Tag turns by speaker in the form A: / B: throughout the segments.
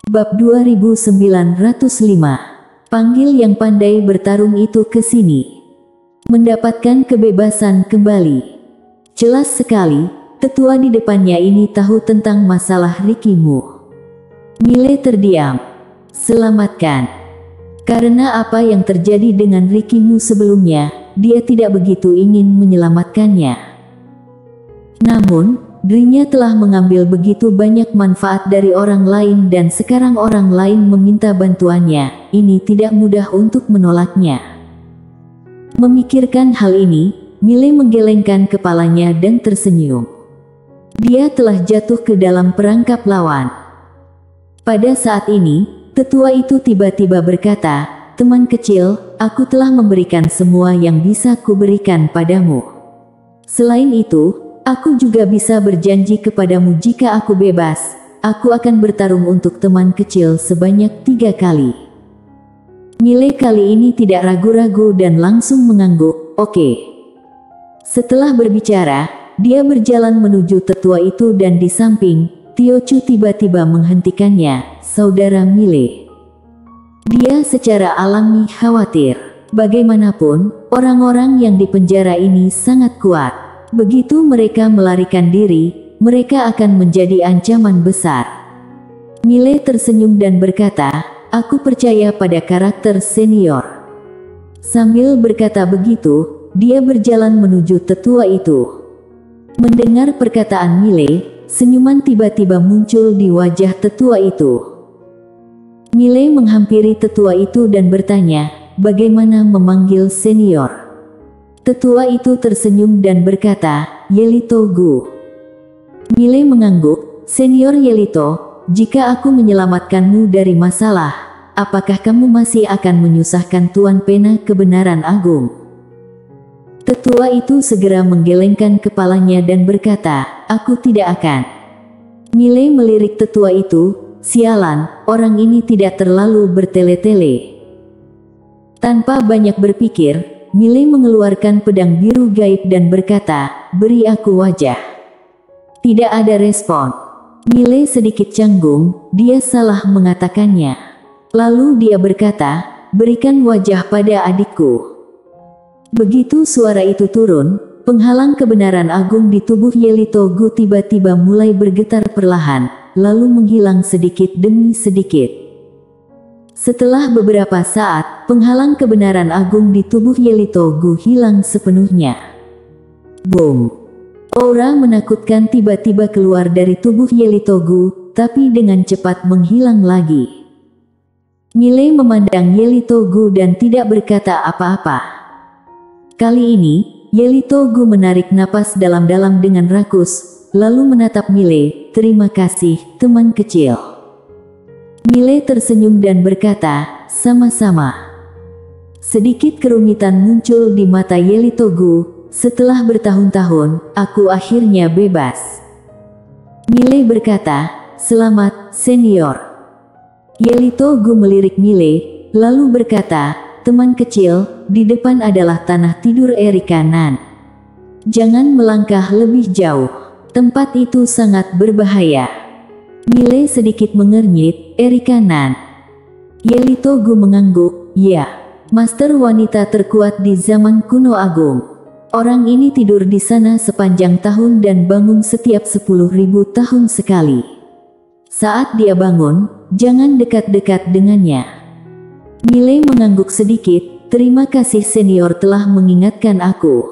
A: Bab 2905. Panggil yang pandai bertarung itu ke sini. Mendapatkan kebebasan kembali. Jelas sekali, tetua di depannya ini tahu tentang masalah Rikimu. Mile terdiam. Selamatkan. Karena apa yang terjadi dengan Rikimu sebelumnya, dia tidak begitu ingin menyelamatkannya. Namun, dirinya telah mengambil begitu banyak manfaat dari orang lain dan sekarang orang lain meminta bantuannya. Ini tidak mudah untuk menolaknya. Memikirkan hal ini, Mile menggelengkan kepalanya dan tersenyum. Dia telah jatuh ke dalam perangkap lawan. Pada saat ini, tetua itu tiba-tiba berkata, "Teman kecil, aku telah memberikan semua yang bisa kuberikan padamu. Selain itu, aku juga bisa berjanji kepadamu jika aku bebas, aku akan bertarung untuk teman kecil sebanyak 3 kali. Mile kali ini tidak ragu-ragu dan langsung mengangguk, "Oke." Setelah berbicara, dia berjalan menuju tetua itu dan di samping, Tiochu tiba-tiba menghentikannya, "Saudara Mile." Dia secara alami khawatir. Bagaimanapun, orang-orang yang dipenjara ini sangat kuat. Begitu mereka melarikan diri, mereka akan menjadi ancaman besar. Mile tersenyum dan berkata, "Aku percaya pada karakter senior." Sambil berkata begitu, dia berjalan menuju tetua itu. Mendengar perkataan Mile, senyuman tiba-tiba muncul di wajah tetua itu. Mile menghampiri tetua itu dan bertanya, "Bagaimana memanggil senior?" Tetua itu tersenyum dan berkata, "Yelito Gu." Mile mengangguk, "Senior Yelito, jika aku menyelamatkanmu dari masalah, apakah kamu masih akan menyusahkan Tuan Pena Kebenaran Agung?" Tetua itu segera menggelengkan kepalanya dan berkata, "Aku tidak akan." Mile melirik tetua itu, "Sialan, orang ini tidak terlalu bertele-tele." Tanpa banyak berpikir, Mile mengeluarkan pedang biru gaib dan berkata, "Beri aku wajah." Tidak ada respon. Mile sedikit canggung, dia salah mengatakannya. Lalu dia berkata, "Berikan wajah pada adikku." Begitu suara itu turun, penghalang kebenaran agung di tubuh Yelito Gu tiba-tiba mulai bergetar perlahan, lalu menghilang sedikit demi sedikit. Setelah beberapa saat, penghalang kebenaran agung di tubuh Yelito Gu hilang sepenuhnya. Boom! Aura menakutkan tiba-tiba keluar dari tubuh Yelito Gu, tapi dengan cepat menghilang lagi. Mile memandang Yelito Gu dan tidak berkata apa-apa. Kali ini, Yelito Gu menarik napas dalam-dalam dengan rakus, lalu menatap Mile, "Terima kasih, teman kecil." Mile tersenyum dan berkata, "Sama-sama." Sedikit kerumitan muncul di mata Yelito Gu. "Setelah bertahun-tahun, aku akhirnya bebas." Mile berkata, "Selamat, senior." Yelito Gu melirik Mile, lalu berkata, "Teman kecil, di depan adalah tanah tidur Erika Nan. Jangan melangkah lebih jauh. Tempat itu sangat berbahaya." Mile sedikit mengernyit, "Erika Nan." Yelito Gu mengangguk, "Ya, master wanita terkuat di zaman kuno agung. Orang ini tidur di sana sepanjang tahun dan bangun setiap 10.000 tahun sekali. Saat dia bangun, jangan dekat-dekat dengannya." Mile mengangguk sedikit, "Terima kasih senior telah mengingatkan aku."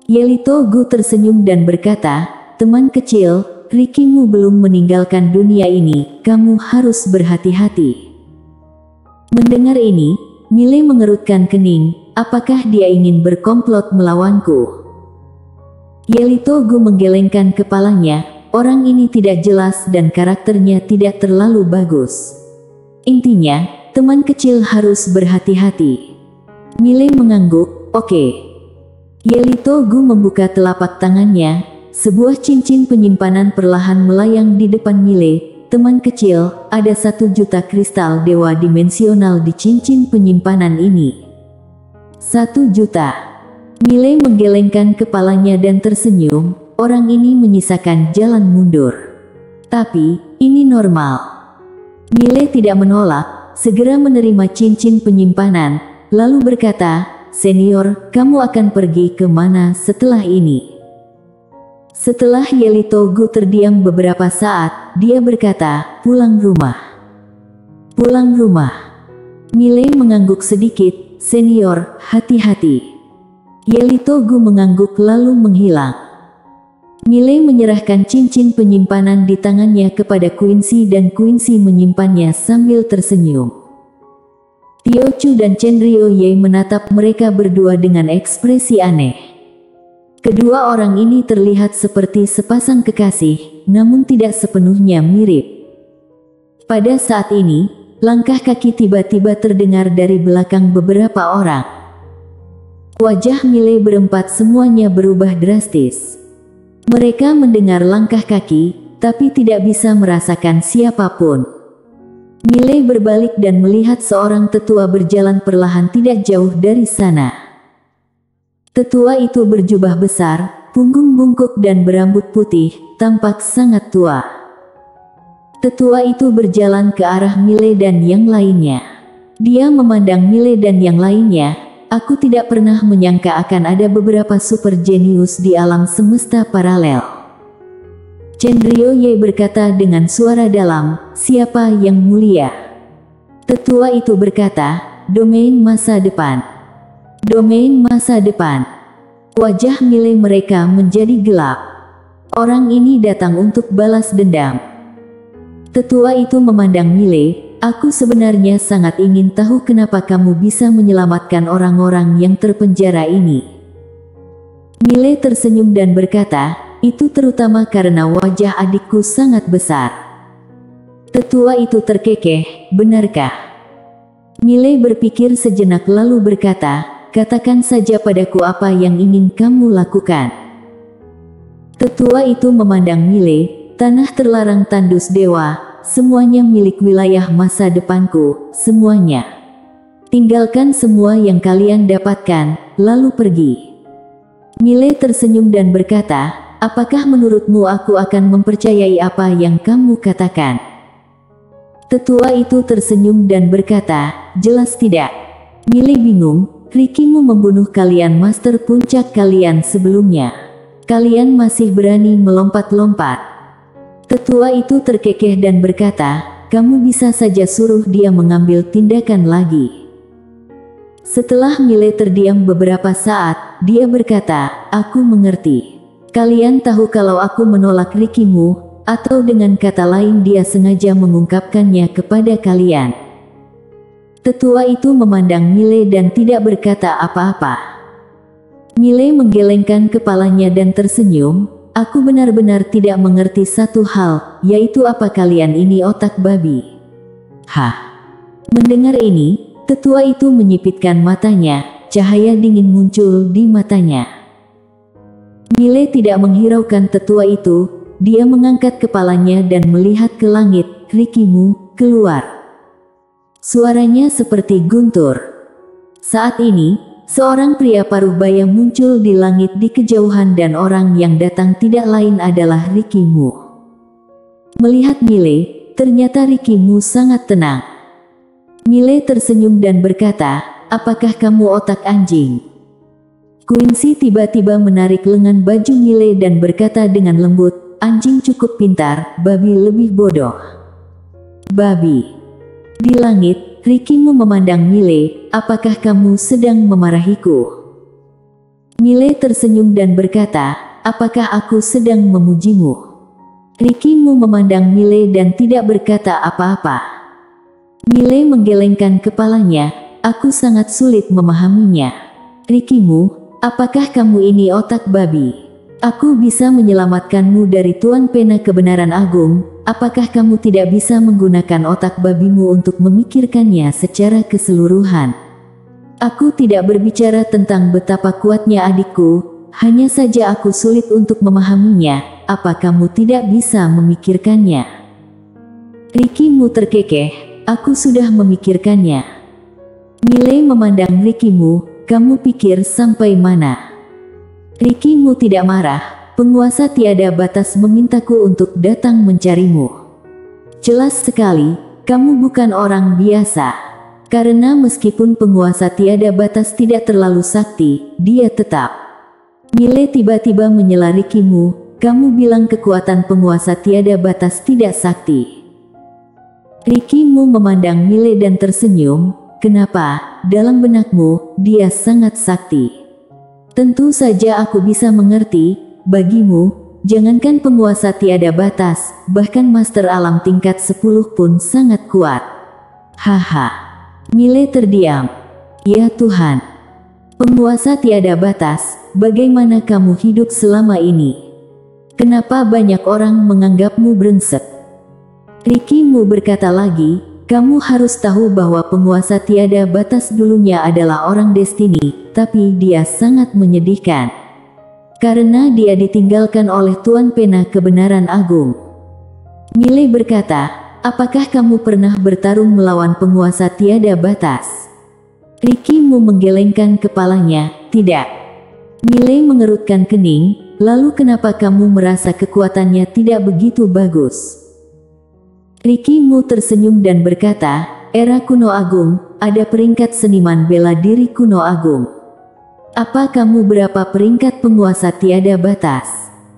A: Yelito Gu tersenyum dan berkata, "Teman kecil, Rikimu belum meninggalkan dunia ini, kamu harus berhati-hati." Mendengar ini, Mile mengerutkan kening, apakah dia ingin berkomplot melawanku? Yelito Gu menggelengkan kepalanya, orang ini tidak jelas dan karakternya tidak terlalu bagus. Intinya, teman kecil harus berhati-hati. Mile mengangguk, "Oke." Yelito Gu membuka telapak tangannya. Sebuah cincin penyimpanan perlahan melayang di depan Mile. "Teman kecil, ada 1 juta kristal dewa dimensional di cincin penyimpanan ini." 1 juta. Mile menggelengkan kepalanya dan tersenyum, orang ini menyisakan jalan mundur. Tapi, ini normal. Mile tidak menolak, segera menerima cincin penyimpanan, lalu berkata, "Senior, kamu akan pergi ke mana setelah ini?" Setelah Yelitogu terdiam beberapa saat, dia berkata, "Pulang rumah." "Pulang rumah." Mile mengangguk sedikit, "Senior, hati-hati." Yelitogu mengangguk lalu menghilang. Mile menyerahkan cincin penyimpanan di tangannya kepada Quincy dan Quincy menyimpannya sambil tersenyum. Tiochu dan Chenryoye menatap mereka berdua dengan ekspresi aneh. Kedua orang ini terlihat seperti sepasang kekasih, namun tidak sepenuhnya mirip. Pada saat ini, langkah kaki tiba-tiba terdengar dari belakang beberapa orang. Wajah Mile berempat semuanya berubah drastis. Mereka mendengar langkah kaki, tapi tidak bisa merasakan siapapun. Mile berbalik dan melihat seorang tetua berjalan perlahan tidak jauh dari sana. Tetua itu berjubah besar, punggung bungkuk dan berambut putih, tampak sangat tua. Tetua itu berjalan ke arah Mile dan yang lainnya. Dia memandang Mile dan yang lainnya. "Aku tidak pernah menyangka akan ada beberapa super jenius di alam semesta paralel." Chenryoye berkata dengan suara dalam, "Siapa yang mulia?" Tetua itu berkata, "Domain masa depan." Domain masa depan. Wajah Mile mereka menjadi gelap. Orang ini datang untuk balas dendam. Tetua itu memandang Mile, "Aku sebenarnya sangat ingin tahu kenapa kamu bisa menyelamatkan orang-orang yang terpenjara ini." Mile tersenyum dan berkata, "Itu terutama karena wajah adikku sangat besar." Tetua itu terkekeh, "Benarkah?" Mile berpikir sejenak lalu berkata, "Katakan saja padaku apa yang ingin kamu lakukan." Tetua itu memandang Mile, "Tanah terlarang tandus dewa, semuanya milik wilayah masa depanku, semuanya. Tinggalkan semua yang kalian dapatkan, lalu pergi." Mile tersenyum dan berkata, "Apakah menurutmu aku akan mempercayai apa yang kamu katakan?" Tetua itu tersenyum dan berkata, "Jelas tidak." Mile bingung, "Rikimu membunuh kalian master puncak kalian sebelumnya. Kalian masih berani melompat-lompat." Tetua itu terkekeh dan berkata, "Kamu bisa saja suruh dia mengambil tindakan lagi." Setelah Mile terdiam beberapa saat, dia berkata, "Aku mengerti. Kalian tahu kalau aku menolak Rikimu, atau dengan kata lain dia sengaja mengungkapkannya kepada kalian." Tetua itu memandang Mile dan tidak berkata apa-apa. Mile menggelengkan kepalanya dan tersenyum, "Aku benar-benar tidak mengerti satu hal, yaitu apa kalian ini otak babi." Hah? Mendengar ini, tetua itu menyipitkan matanya, cahaya dingin muncul di matanya. Mile tidak menghiraukan tetua itu, dia mengangkat kepalanya dan melihat ke langit, "Rikimu, keluar." Suaranya seperti guntur. Saat ini, seorang pria paruh baya muncul di langit di kejauhan dan orang yang datang tidak lain adalah Rikimu. Melihat Mile, ternyata Rikimu sangat tenang. Mile tersenyum dan berkata, "Apakah kamu otak anjing?" Quincy tiba-tiba menarik lengan baju Mile dan berkata dengan lembut, "Anjing cukup pintar, babi lebih bodoh." Babi. Di langit, Rikimu memandang Mile, "Apakah kamu sedang memarahiku?" Mile tersenyum dan berkata, "Apakah aku sedang memujimu?" Rikimu memandang Mile dan tidak berkata apa-apa. Mile menggelengkan kepalanya, "Aku sangat sulit memahaminya." "Rikimu, apakah kamu ini otak babi? Aku bisa menyelamatkanmu dari Tuan Pena Kebenaran Agung. Apakah kamu tidak bisa menggunakan otak babimu untuk memikirkannya secara keseluruhan?" "Aku tidak berbicara tentang betapa kuatnya adikku, hanya saja aku sulit untuk memahaminya. Apa kamu tidak bisa memikirkannya?" Rikimu terkekeh, "Aku sudah memikirkannya." Mile memandang Rikimu, "Kamu pikir sampai mana?" Rikimu tidak marah, "Penguasa tiada batas memintaku untuk datang mencarimu." "Jelas sekali, kamu bukan orang biasa. Karena meskipun penguasa tiada batas tidak terlalu sakti, dia tetap. Mile tiba-tiba menyela Rikimu, kamu bilang kekuatan penguasa tiada batas tidak sakti. Rikimu memandang Mile dan tersenyum, kenapa? Dalam benakmu, dia sangat sakti. Tentu saja aku bisa mengerti, bagimu, jangankan penguasa tiada batas, bahkan master alam tingkat 10 pun sangat kuat. Haha. Mile terdiam. Ya Tuhan. Penguasa tiada batas, bagaimana kamu hidup selama ini? Kenapa banyak orang menganggapmu brengsek? Rikimu berkata lagi, kamu harus tahu bahwa penguasa tiada batas dulunya adalah orang Destiny, tapi dia sangat menyedihkan. Karena dia ditinggalkan oleh Tuan Pena Kebenaran Agung. Mile berkata, apakah kamu pernah bertarung melawan penguasa tiada batas? Rikimu menggelengkan kepalanya, tidak. Mile mengerutkan kening, lalu kenapa kamu merasa kekuatannya tidak begitu bagus? Rikimu tersenyum dan berkata, era kuno agung, ada peringkat seniman bela diri kuno agung. Apa kamu berapa peringkat penguasa tiada batas?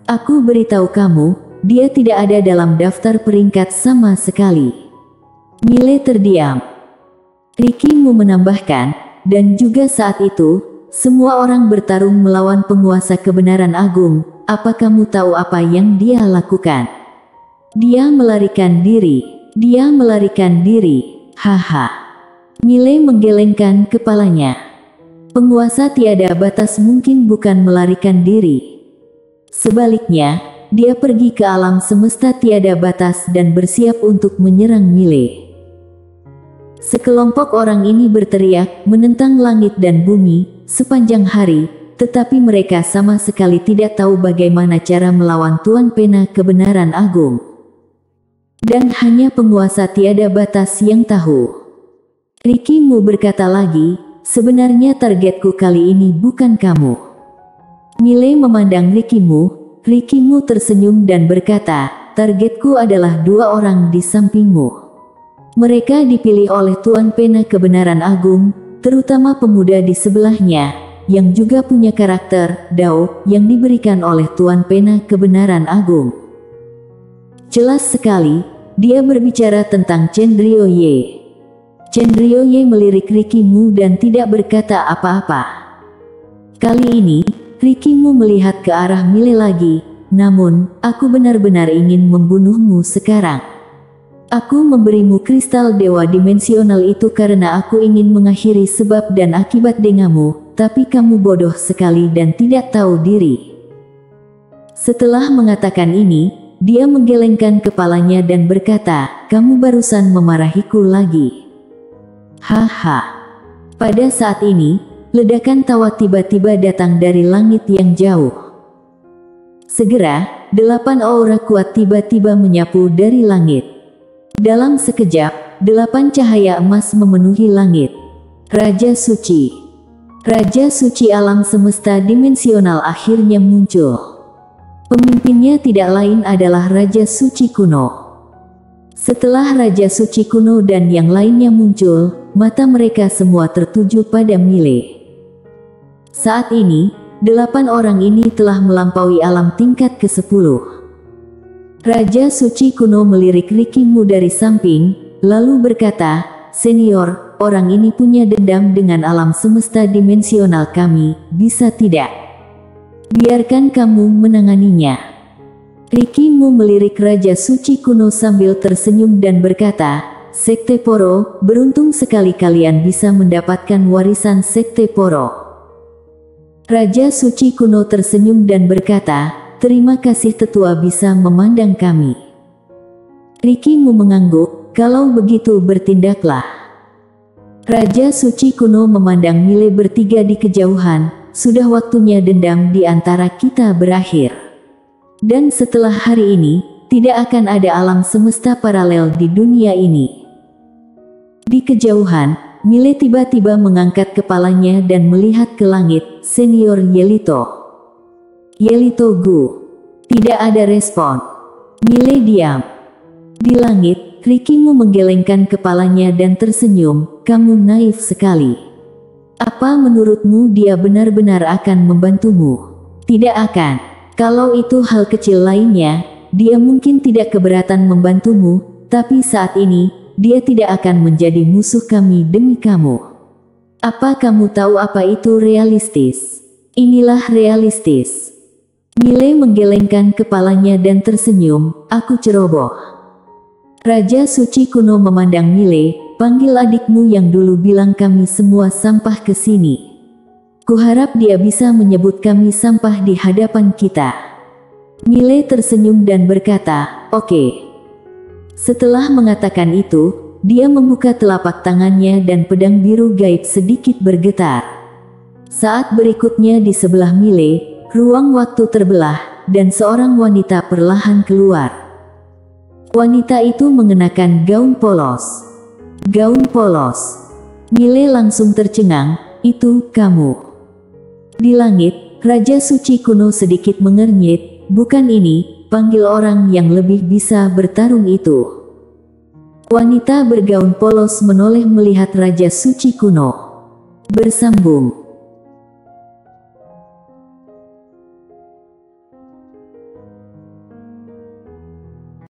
A: Aku beritahu kamu, dia tidak ada dalam daftar peringkat sama sekali. Mile terdiam. Rikimu menambahkan, dan juga saat itu, semua orang bertarung melawan penguasa kebenaran agung. Apa kamu tahu apa yang dia lakukan? Dia melarikan diri. Dia melarikan diri. Haha. Mile menggelengkan kepalanya. Penguasa tiada batas mungkin bukan melarikan diri. Sebaliknya, dia pergi ke alam semesta tiada batas dan bersiap untuk menyerang Mile. Sekelompok orang ini berteriak, menentang langit dan bumi, sepanjang hari, tetapi mereka sama sekali tidak tahu bagaimana cara melawan Tuan Pena Kebenaran Agung. Dan hanya penguasa tiada batas yang tahu. Rikimu berkata lagi, sebenarnya targetku kali ini bukan kamu. Mile memandang Rikimu. Rikimu tersenyum dan berkata, targetku adalah 2 orang di sampingmu. Mereka dipilih oleh Tuan Pena Kebenaran Agung, terutama pemuda di sebelahnya, yang juga punya karakter, Dao, yang diberikan oleh Tuan Pena Kebenaran Agung. Jelas sekali, dia berbicara tentang Chen Ryoye. Chen Ryoye melirik Rikimu dan tidak berkata apa-apa. Kali ini, Rikimu melihat ke arah Mile lagi, namun, aku benar-benar ingin membunuhmu sekarang. Aku memberimu kristal dewa dimensional itu karena aku ingin mengakhiri sebab dan akibat denganmu, tapi kamu bodoh sekali dan tidak tahu diri. Setelah mengatakan ini, dia menggelengkan kepalanya dan berkata, kamu barusan memarahiku lagi. Haha. Pada saat ini, ledakan tawa tiba-tiba datang dari langit yang jauh. Segera, 8 aura kuat tiba-tiba menyapu dari langit. Dalam sekejap, 8 cahaya emas memenuhi langit. Raja Suci. Raja Suci alam semesta dimensional akhirnya muncul. Pemimpinnya tidak lain adalah Raja Suci kuno. Setelah Raja Suci kuno dan yang lainnya muncul, mata mereka semua tertuju pada Mile. Saat ini, 8 orang ini telah melampaui alam tingkat ke-10. Raja Suci kuno melirik Rikimu dari samping, lalu berkata, senior, orang ini punya dendam dengan alam semesta dimensional kami, bisa tidak? Biarkan kamu menanganinya. Rikimu melirik Raja Suci kuno sambil tersenyum dan berkata, Sekte Poro, beruntung sekali kalian bisa mendapatkan warisan Sekte Poro. Raja Suci kuno tersenyum dan berkata, terima kasih tetua bisa memandang kami. Rikimu mengangguk, kalau begitu bertindaklah. Raja Suci kuno memandang Mile bertiga di kejauhan, sudah waktunya dendam di antara kita berakhir. Dan setelah hari ini, tidak akan ada alam semesta paralel di dunia ini. Di kejauhan, Mile tiba-tiba mengangkat kepalanya dan melihat ke langit, senior Yelito. Yelito Gu. Tidak ada respon. Mile diam. Di langit, Rikimu menggelengkan kepalanya dan tersenyum. Kamu naif sekali. Apa menurutmu dia benar-benar akan membantumu? Tidak akan. Kalau itu hal kecil lainnya, dia mungkin tidak keberatan membantumu, tapi saat ini, dia tidak akan menjadi musuh kami demi kamu. Apa kamu tahu apa itu realistis? Inilah realistis. Mile menggelengkan kepalanya dan tersenyum. Aku ceroboh. Raja Suci kuno memandang Mile. Panggil adikmu yang dulu bilang kami semua sampah ke sini. Kuharap dia bisa menyebut kami sampah di hadapan kita. Mile tersenyum dan berkata, "Oke." Setelah mengatakan itu, dia membuka telapak tangannya dan pedang biru gaib sedikit bergetar. Saat berikutnya di sebelah Mile, ruang waktu terbelah, dan seorang wanita perlahan keluar. Wanita itu mengenakan gaun polos. Gaun polos. Mile langsung tercengang, "Itu kamu." Di langit, Raja Suci kuno sedikit mengernyit, "Bukan ini, panggil orang yang lebih bisa bertarung itu." Wanita bergaun polos menoleh melihat Raja Suci kuno. Bersambung.